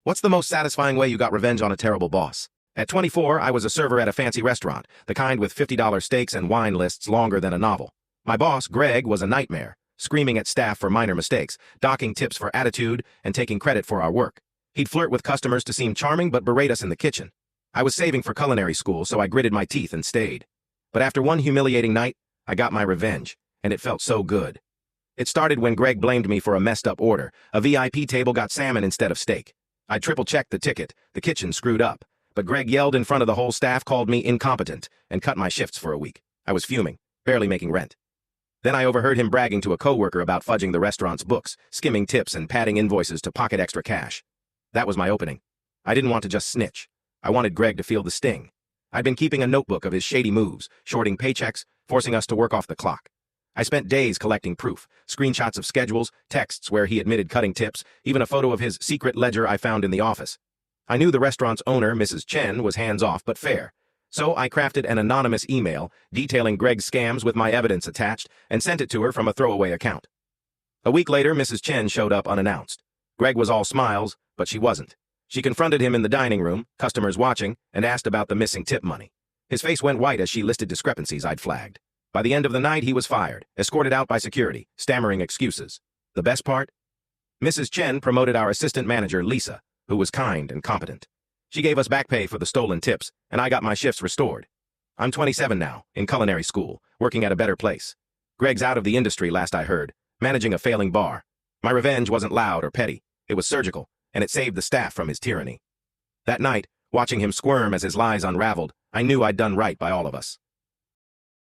What's the most satisfying way you got revenge on a terrible boss? At 24, I was a server at a fancy restaurant, the kind with $50 steaks and wine lists longer than a novel. My boss, Greg, was a nightmare, screaming at staff for minor mistakes, docking tips for attitude, and taking credit for our work. He'd flirt with customers to seem charming but berate us in the kitchen. I was saving for culinary school, so I gritted my teeth and stayed. But after one humiliating night, I got my revenge, and it felt so good. It started when Greg blamed me for a messed-up order. A VIP table got salmon instead of steak. I triple-checked the ticket. The kitchen screwed up. But Greg yelled in front of the whole staff, called me incompetent, and cut my shifts for a week. I was fuming, barely making rent. Then I overheard him bragging to a coworker about fudging the restaurant's books, skimming tips, and padding invoices to pocket extra cash. That was my opening. I didn't want to just snitch. I wanted Greg to feel the sting. I'd been keeping a notebook of his shady moves, shorting paychecks, forcing us to work off the clock. I spent days collecting proof, screenshots of schedules, texts where he admitted cutting tips, even a photo of his secret ledger I found in the office. I knew the restaurant's owner, Mrs. Chen, was hands-off but fair. So I crafted an anonymous email detailing Greg's scams with my evidence attached and sent it to her from a throwaway account. A week later, Mrs. Chen showed up unannounced. Greg was all smiles, but she wasn't. She confronted him in the dining room, customers watching, and asked about the missing tip money. His face went white as she listed discrepancies I'd flagged. By the end of the night, he was fired, escorted out by security, stammering excuses. The best part? Mrs. Chen promoted our assistant manager, Lisa, who was kind and competent. She gave us back pay for the stolen tips, and I got my shifts restored. I'm 27 now, in culinary school, working at a better place. Greg's out of the industry, last I heard, managing a failing bar. My revenge wasn't loud or petty. It was surgical, and it saved the staff from his tyranny. That night, watching him squirm as his lies unraveled, I knew I'd done right by all of us.